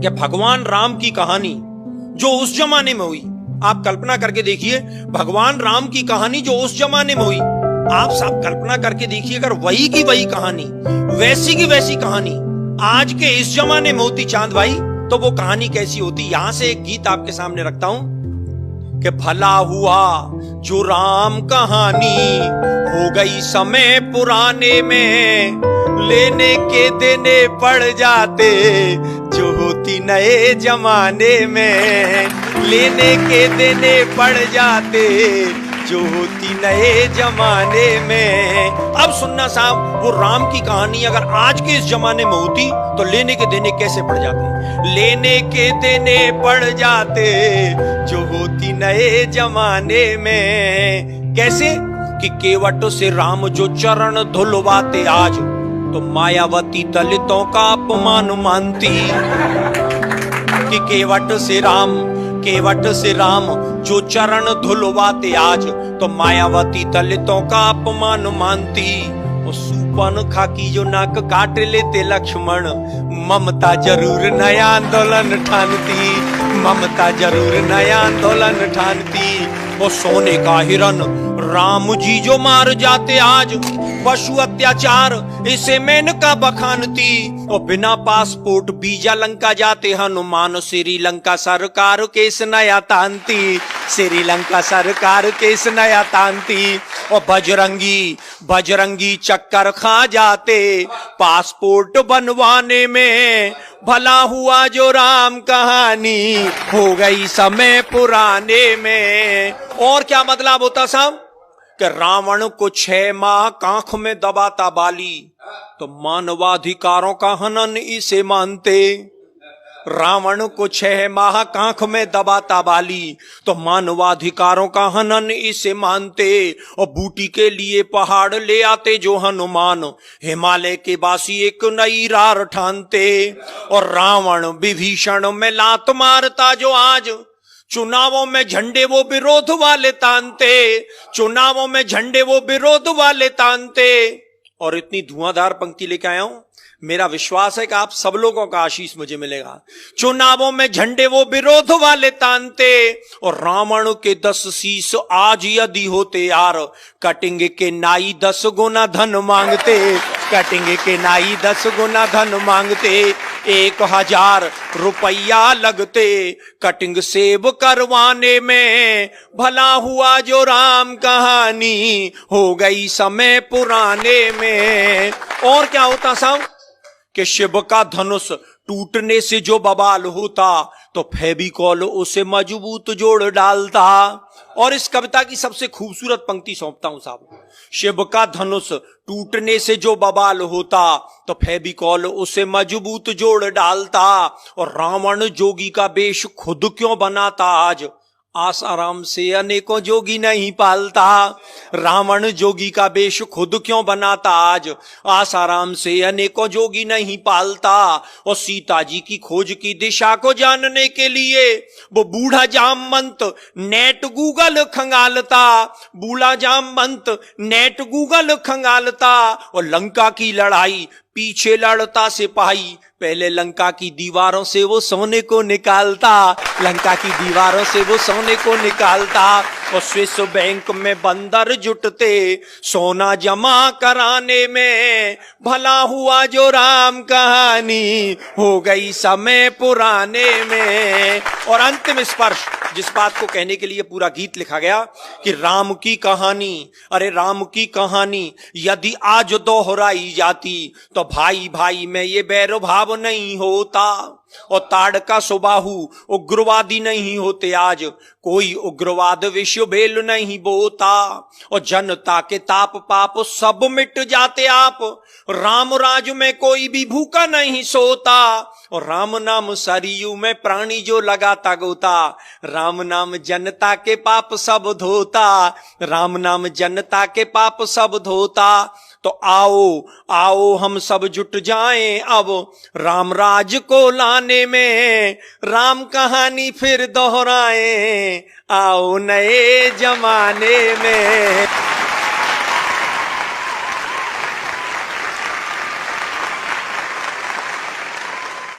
कि भगवान राम की कहानी जो उस जमाने में हुई, आप कल्पना करके देखिए, भगवान राम की कहानी जो उस जमाने में हुई, आप सब कल्पना करके देखिए, अगर वही की वही कहानी, वैसी की वैसी कहानी आज के इस जमाने में होती चांद भाई, तो वो कहानी कैसी होती। यहां से एक गीत आपके सामने रखता हूं कि भला हुआ जो राम कहानी हो गई समय पुराने में, लेने के देने पड़ जाते जो होती नए जमाने में, लेने के देने पड़ जाते जो होती नए जमाने में। अब सुनना साहब, वो राम की कहानी अगर आज के इस जमाने में होती तो लेने के देने कैसे पड़ जाते, लेने के देने पड़ जाते जो होती नए जमाने में। कैसे कि केवट से राम जो चरण धुलवाते आज, तो मायावती दलितों का अपमान मानती। कि केवट से राम जो चरण धुलवाते आज, तो मायावती दलितों का अपमान मानती। वो सूपन खाकी जो नाक काट लेते लक्ष्मण, ममता जरूर नया आंदोलन ठानती, ममता जरूर नया आंदोलन ठानती। वो सोने का हिरन राम जी जो मार जाते आज, पशु अत्याचार इसे मेनका बखानती। और बिना पासपोर्ट वीजा लंका जाते हनुमान, श्रीलंका सरकार केस नया तानती, श्रीलंका सरकार केस नया तानती। और बजरंगी चक्कर खा जाते पासपोर्ट बनवाने में, भला हुआ जो राम कहानी हो गई समय पुराने में। और क्या मतलब होता साहब कि रावण को 6 माह कांख में दबाता बाली, तो मानवाधिकारों का हनन इसे मानते। रावण को 6 माह कांख में दबाता बाली, तो मानवाधिकारों का हनन इसे मानते। और बूटी के लिए पहाड़ ले आते जो हनुमान, हिमालय के बासी एक नई रार ठानते। और रावण विभीषण में लात मारता जो आज, चुनावों में झंडे वो विरोध वाले तानते, चुनावों में झंडे वो विरोध वाले तानते। और इतनी धुआंधार पंक्ति लेके आया हूं, मेरा विश्वास है कि आप सब लोगों का आशीष मुझे मिलेगा। चुनावों में झंडे वो विरोध वाले तानते, और रावण के 10 शीश आज यदि होते यार, कटेंगे के नाई 10 गुना धन मांगते, कटेंगे के नाई 10 गुना धन मांगते। 1000 रुपया लगते कटिंग सेब करवाने में, भला हुआ जो राम कहानी हो गई समय पुराने में। और क्या होता साहब कि शिव का धनुष टूटने से जो बवाल होता, तो फेविकॉल उसे मजबूत जोड़ डालता। और इस कविता की सबसे खूबसूरत पंक्ति सौंपता हूं साहब, शिव का धनुष टूटने से जो बवाल होता, तो फेविकॉल उसे मजबूत जोड़ डालता। और रावण जोगी का वेश खुद क्यों बनाता आज, आसाराम से अनेकों जोगी नहीं पालता। रावण जोगी का वेश खुद क्यों बनाता आज, आसाराम से अनेकों जोगी नहीं पालता। और सीता जी की खोज की दिशा को जानने के लिए वो बूढ़ा जामवंत नेट गूगल खंगालता, बूढ़ा जामवंत नेट गूगल खंगालता। और लंका की लड़ाई पीछे लड़ता सिपाही, पहले लंका की दीवारों से वो सोने को निकालता, लंका की दीवारों से वो सोने को निकालता। और स्विस बैंक में बंदर जुटते सोना जमा कराने में, भला हुआ जो राम कहानी हो गई समय पुराने में। और अंतिम स्पर्श, जिस बात को कहने के लिए पूरा गीत लिखा गया कि राम की कहानी, अरे राम की कहानी यदि आज दोहराई जाती, तो भाई भाई में ये बैर भाव नहीं होता। और ताड़का सुबाहु उग्रवादी नहीं होते आज, कोई उग्रवाद विश्व भेल नहीं बोता। और जनता के ताप पाप सब मिट जाते आप, राम राज में कोई भी भूखा नहीं सोता। और राम नाम सरयू में प्राणी जो लगाता गोता, राम नाम जनता के पाप सब धोता, राम नाम जनता के पाप सब धोता। तो आओ आओ हम सब जुट जाएं अब राम राज को लाने में, राम कहानी फिर दोहराएं आओ नए जमाने में।